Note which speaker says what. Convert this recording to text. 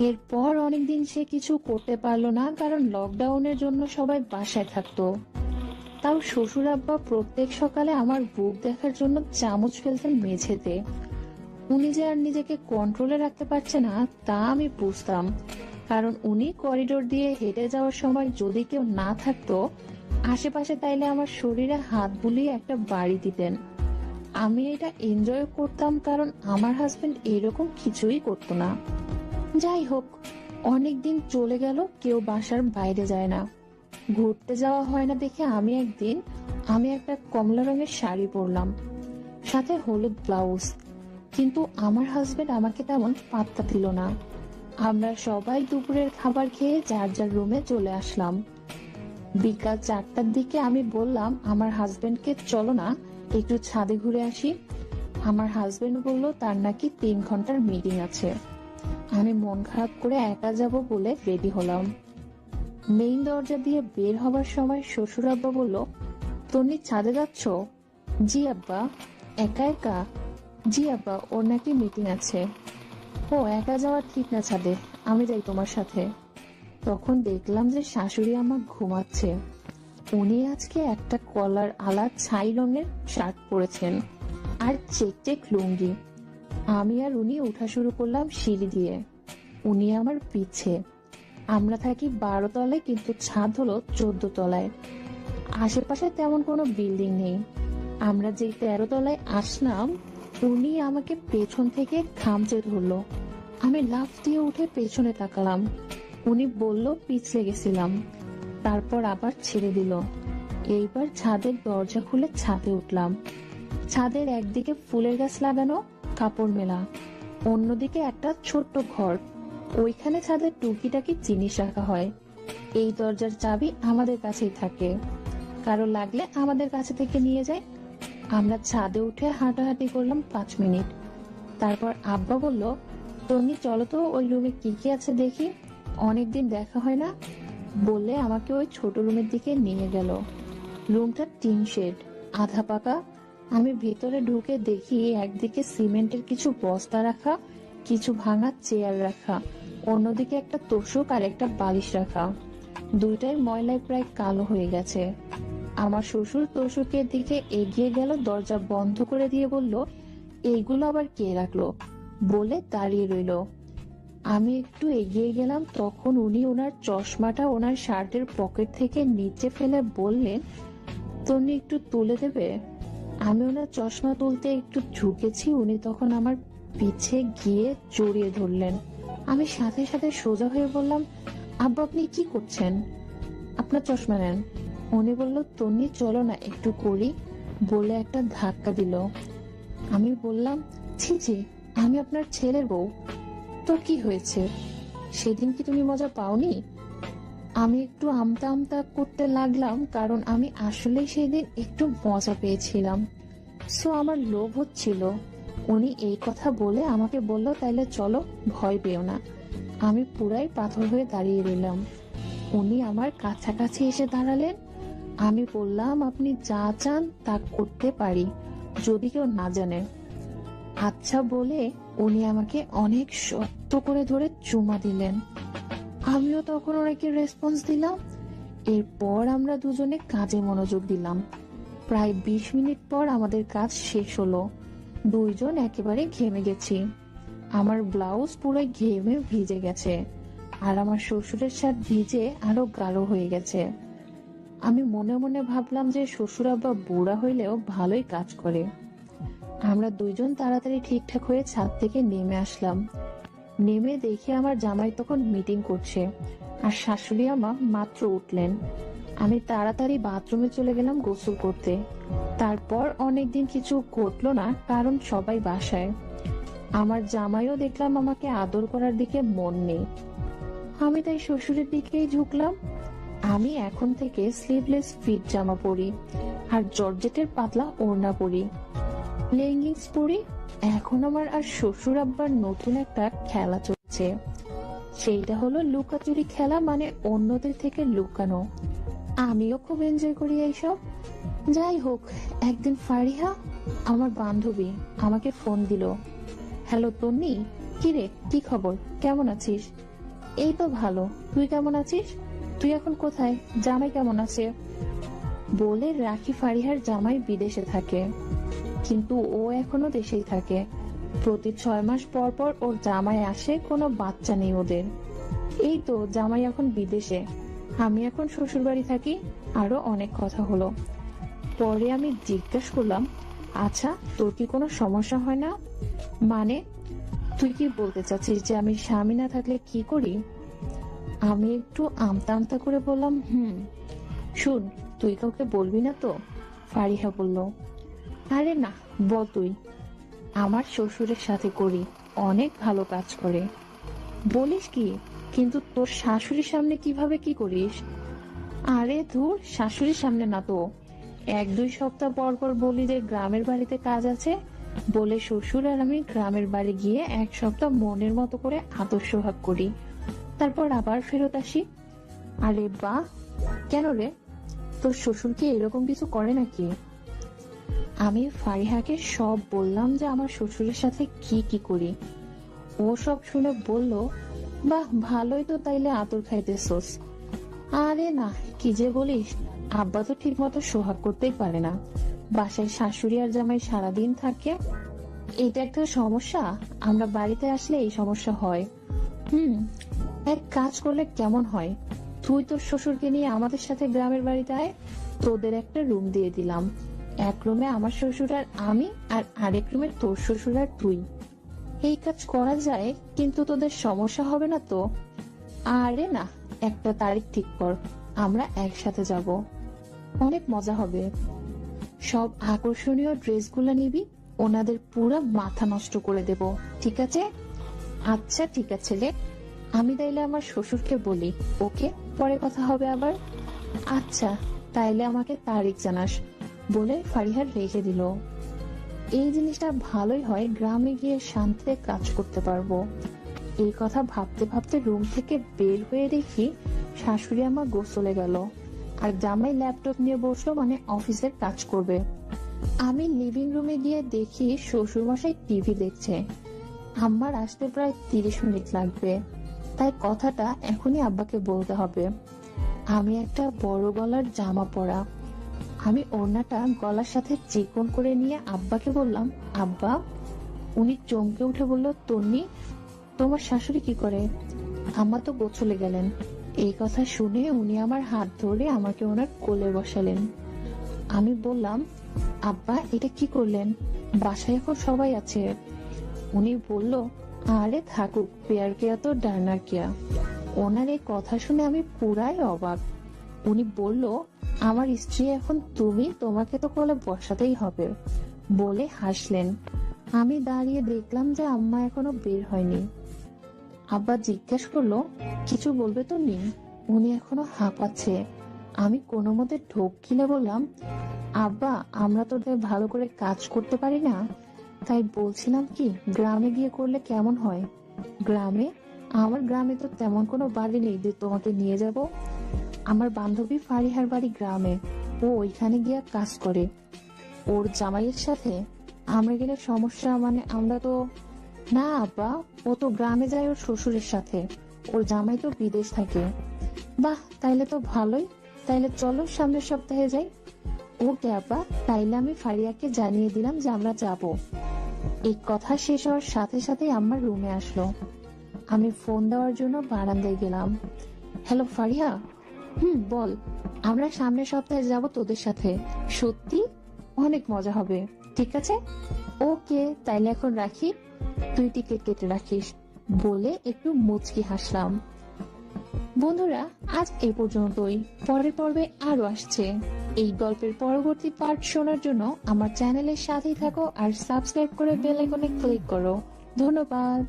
Speaker 1: এরপর অনেকদিন সে কিছু করতে পারলো না, কারণ লকডাউনের জন্য সবাই বাসায় থাকতো। তাও শ্বশুর আব্বা প্রত্যেক সকালে আমার বুক দেখার জন্য চামচ ফেলতেন মেঝেতে। উনি যে আর নিজেকে কন্ট্রোলে রাখতে পারছে না তা আমি বুঝতাম, কারণ উনি করিডোর দিয়ে হেঁটে যাওয়ার সময় যদি কেউ না থাকতো আশেপাশে, তাইলে আমার শরীরে হাত বুলিয়ে একটা বাড়ি দিতেন। আমি এটা এনজয় করতাম, কারণ আমার হাজবেন্ড এরকম কিছুই করতো না। যাই হোক, অনেক দিন চলে গেল, কেউ বাসার বাইরে যায় না, ঘুরতে যাওয়া হয় না দেখে আমি একটা কমলা রঙের শাড়ি পরলাম, সাথে হলুদ ব্লাউজ। কিন্তু আমার হাজবেন্ড আমাকে তেমন পাত্তা দিল না। আমরা সবাই দুপুরের খাবার খেয়ে যার যার রুমে চলে আসলাম। বিকাল 4টার দিকে আমি বললাম আমার হাজবেন্ডকে, চলো না একটু ছাদে ঘুরে আসি। আমার হাজবেন্ড বলল তার নাকি 3 ঘন্টার মিটিং আছে। আমি মন খারাপ করে একা যাব বলে রেডি হলাম। মেইন দরজা দিয়ে বের হবার সময় শ্বশুর আব্বা বলল, তন্নি ছাদে যাচ্ছ? জি আব্বা। একা একা? জি আব্বা, ওর নাকি মিটিং আছে। ও, একা যাওয়া ঠিক না ছাদে, আমি যাই তোমার সাথে। তখন দেখলাম যে শাশুড়ি আমার ঘুমাচ্ছে। উনি আজকে একটা কলার আলা ছাই রঙের শার্ট পরেছেন আর চেক চেক লুঙ্গি। আমি আর উনি উঠা শুরু করলাম সিঁড়ি দিয়ে, উনি আমার পিছে। আমরা থাকি 12 তলায়, কিন্তু ছাদ হলো 14 তলায়। আশেপাশে তেমন কোনো বিল্ডিং নেই। আমরা যে 13 তলায় আসলাম, উনি আমাকে পেছন থেকে খামচে ধরলো। আমি লাফ দিয়ে উঠে পেছনে তাকালাম। উনি বলল পিছলে গেছিলাম, তারপর আবার ছেড়ে দিল। এইবার ছাদের দরজা খুলে ছাদে উঠলাম। ছাদের একদিকে ফুলের গাছ লাগানো, কাপড় মেলা, অন্যদিকে একটা ছোট্ট ঘর। ওইখানে ছাদের টুকিটাকি জিনিস রাখা হয়। এই দরজার চাবি আমাদের কাছেই থাকে, কারো লাগলে আমাদের কাছে থেকে নিয়ে যায়। আমরা ছাদে উঠে হাঁটাহাঁটি করলাম 5 মিনিট। তারপর আব্বা বলল, তন্নি চলো তো ওই রুমে কি কি আছে দেখি, অনেকদিন দেখা হয় না। বলে আমাকে ওই ছোট রুমের দিকে নিয়ে গেল। রুমটা টিন শেড, আধা পাকা। আমি ভেতরে ঢুকে দেখি একদিকে সিমেন্টের কিছু বস্তা রাখা, কিছু ভাঙা চেয়ার রাখা, অন্যদিকে একটা তোষক আর একটা বালিশ রাখা। দুইটাই ময়লায় প্রায় কালো হয়ে গেছে। আমার শ্বশুর তোষকের দিকে এগিয়ে গেল, দরজা বন্ধ করে দিয়ে বলল, এইগুলো আবার কে রাখলো? বলে দাঁড়িয়ে রইল। আমি একটু এগিয়ে গেলাম, তখন উনি ওনার চশমাটা ওনার শার্টের পকেট থেকে নিচে ফেলে বললেন, তন্নি একটু তুলে দেবে? আমি ওনার চশমা তুলতে একটু ঝুঁকেছি, উনি তখন আমার পিছে গিয়ে জড়িয়ে ধরলেন। আমি সাথে সাথে সোজা হয়ে বললাম, আব্বা আপনি কি করছেন? আপনার চশমা নেন। উনি বলল, তন্নি চলো না একটু করি, বলে একটা ধাক্কা দিল। আমি বললাম, ছি ছি, আমি আপনার ছেলের বউ। তো কি হয়েছে? সেদিন কি তুমি মজা পাওনি? আমি একটু আমতা আমতা করতে লাগলাম, কারণ আমি আসলে সেদিন একটু মজা পেয়েছিলাম, সো আমার লোভ হচ্ছিল। উনি এই কথা বলে আমাকে বলল, তাইলে চলো, ভয় পেও না। আমি পুরাই পাথর হয়ে দাঁড়িয়ে রইলাম। উনি আমার কাছাকাছি এসে দাঁড়ালেন। আমি বললাম, আপনি যা চান তা করতে পারি, যদি কেউ না জানে। আচ্ছা বলে উনি আমাকে অনেক শক্ত করে ধরে চুমা দিলেন। আমিও তখন ওনাকে রেসপন্স দিলাম। এরপর আমরা দুজনে কাজে মনোযোগ দিলাম। প্রায় 20 মিনিট পর আমাদের কাজ শেষ হলো। দুইজন একেবারে ঘেমে গেছি। আমার ব্লাউজ পুরো ঘেমে ভিজে গেছে, আর আমার শ্বশুরের শার্ট ভিজে আরো গাঢ় হয়ে গেছে। আমি মনে মনে ভাবলাম যে শ্বশুর আব্বা বুড়া হইলেও ভালোই কাজ করে। আমরা দুইজন তাড়াতাড়ি ঠিকঠাক হয়ে ছাদ থেকে নেমে আসলাম। নেমে দেখে আমার জামাই তখন মিটিং করছে, আর শাশুড়ি আমা মাত্র উঠলেন। আমি তাড়াতাড়ি বাথরুমে চলে গেলাম গোসল করতে। তারপর অনেকদিন কিছু ঘটলো না, কারণ সবাই বাসায়। আমার জামাইও দেখলাম আমাকে আদর করার দিকে মন নেই। আমি তাই শ্বশুরের দিকেই ঝুঁকলাম। আমি এখন থেকে স্লিভলেস ফিট জামা পরি, আর জর্জেটের পাতলা ওড়না পরি, লেগিংস পরি। এখন আমার আর শ্বশুর আব্বার নতুন একটা খেলা চলছে। সেইটা হলো লুকাচুরি খেলা, মানে অন্যদের থেকে লুকানো। আমিও খুব এনজয় করি এইসব। যাই হোক, একদিন ফারিহা, আমার বান্ধবী, আমাকে ফোন দিল। হ্যালো তন্নি, কিরে কি খবর, কেমন আছিস? এই তো ভালো, তুই কেমন আছিস? তুই এখন কোথায়? জামাই কেমন আছে? বলে রাখি ফারিহার জামাই বিদেশে থাকে, কিন্তু ও এখনো দেশেই থাকে। প্রতি 6 মাস পর পর ওর জামাই আসে, কোনো বাচ্চা নেই ওদের। এই তো জামাই এখন বিদেশে, আমি এখন শ্বশুর বাড়ি থাকি। আরো অনেক কথা হলো। পরে আমি জিজ্ঞাসা করলাম, আচ্ছা তোর কি কোনো সমস্যা হয় না? মানে তুই কি বলতে চাচ্ছিস যে আমি স্বামী না থাকলে কি করি? আমি একটু আমতা আমতা করে বললাম, শুন, তুই কাউকে বলবি না তো? ফারিহা বলল, আরে না, বল তুই। আমার শ্বশুরের সাথে করি, অনেক ভালো কাজ করে। বলিস কি? কিন্তু তোর শাশুড়ির সামনে কিভাবে কি করিস? আরে ধুর, শাশুড়ির সামনে না তো, 1-2 সপ্তাহ পর পর বলি যে গ্রামের বাড়িতে কাজ আছে, বলে শ্বশুর আর আমি গ্রামের বাড়ি গিয়ে 1 সপ্তাহ মনের মতো করে আদর সোহাগ করি, তারপর আবার ফেরত আসি। আরে বাহ, কেন রে, তোর শ্বশুর কি এরকম কিছু করে নাকি? আমি ফারিহাকে সব বললাম যে আমার শ্বশুরের সাথে কি কি করি। ও সব শুনে বলল, বাহ ভালোই তো, তাইলে আদর খাইতেছস। আরে না, কি যে বলিস, আব্বা তো ঠিক মতো সোহাগ করতেই পারে না, বাসায় শাশুড়ি আর জামাই সারাদিন থাকে। এটা একটা সমস্যা, আমরা বাড়িতে আসলে এই সমস্যা হয়। এক কাজ করলে কেমন হয়, তুই তোর শ্বশুরকে নিয়ে আমাদের সাথে গ্রামের বাড়িতে আয়, তোদের একটা রুম দিয়ে দিলাম। এক রুমে আমার শ্বশুর আর আমি, আর আরেক রুমে তোর শ্বশুর আর তুই। এই কাজ করা যায়, কিন্তু তোদের সমস্যা হবে না তো? আরে না, একটা তারিখ ঠিক কর, আমরা একসাথে যাব, অনেক মজা হবে। সব আকর্ষণীয় ড্রেসগুলো নিবি, ওনাদের পুরো মাথা নষ্ট করে দেব, ঠিক আছে? আচ্ছা ঠিক আছে রে, আমি তাইলে আমার শ্বশুরকে বলি। ওকে, পরে কথা হবে আবার। আচ্ছা, তাইলে আমাকে তারিখ জানাস, বলে ফারিহার রেখে দিল। এই জিনিসটা ভালোই হয়, গ্রামে গিয়ে শান্তিতে কাজ করতে পারবো। এই কথা ভাবতে ভাবতে রুম থেকে বের হয়ে দেখি শাশুড়ি আমার গোসলে গেল, আর জামাই ল্যাপটপ নিয়ে বসলো, মানে অফিসের কাজ করবে। আমি লিভিং রুমে গিয়ে দেখি শ্বশুর মশাই টিভি দেখছে। আম্মার আসতে প্রায় 30 মিনিট লাগবে, তাই কথাটা এখনই আব্বাকে বলতে হবে। আমি একটা বড় গলার জামা পরা, আমি ওড়নাটা গলার সাথে চিকন করে নিয়ে আব্বাকে বললাম, আব্বা। উনি চমকে উঠে বলল, তন্নি, তোমার শাশুড়ি কি করে? আম্মা তো গোসলে গেলেন। এই কথা শুনে উনি আমার হাত ধরে আমাকে ওনার কোলে বসালেন। আমি বললাম, আব্বা এটা কি করলেন? বাসায় এখন সবাই আছে। উনি বলল, আরে থাকুক, পেয়ার কেয়া তো ডানার কেয়া। ওনার এই কথা শুনে আমি পুরাই অবাক। উনি বলল, আমার স্ত্রী এখন তুমি, তোমাকে তো কোলে বসাতেই হবে, বলে হাসলেন। আমি দাঁড়িয়ে দেখলাম যে আম্মা এখনো বের হয়নি। আব্বা জিজ্ঞেস করলো, কিছু বলবে তো নি? উনি এখনো হাঁপাচ্ছে। আমি কোনো মতে ঢোক গিলে বললাম, আব্বা আমরা তো ভালো করে কাজ করতে পারি না, তাই বলছিলাম কি গ্রামে গিয়ে করলে কেমন হয়? গ্রামে? আমার গ্রামে তো তেমন কোনো বাড়ি নেই যে তোমাকে নিয়ে যাব। আমার বান্ধবী ফারিহার বাড়ি গ্রামে, ও ওইখানে গিয়ে কাজ করে ওর জামাইয়ের সাথে। আমরা গেলে সমস্যা, মানে আমরা তো। না আব্বা, ও তো গ্রামে যায় ওর শ্বশুরের সাথে, ওর জামাই তো বিদেশ থাকে। বাহ, তাইলে তো ভালোই, তাইলে চলো সামনের সপ্তাহে যাই। ওকে আব্বা, তাইলে আমি ফারিয়াকে জানিয়ে দিলাম যে আমরা যাব। এই কথা শেষ হওয়ার সাথে সাথে আমার রুমে আসলো। আমি ফোন দেওয়ার জন্য বারান্দায় গেলাম। হ্যালো ফারিয়া। বল। আমরা সামনের সপ্তাহে যাব তোদের সাথে। সত্যি? অনেক মজা হবে। ঠিক আছে, ওকে, তাইলে এখন রাখি, তুই টিকিট কেটে রাখিস, বলে একটু মুচকি হাসলাম। বন্ধুরা, আজ এ পর্যন্তই। পরের পর্বে আরো আসছে। এই গল্পের পরবর্তী পার্ট শোনার জন্য আমার চ্যানেলের সাথেই থাকো আর সাবস্ক্রাইব করে বেল আইকনে ক্লিক করো। ধন্যবাদ।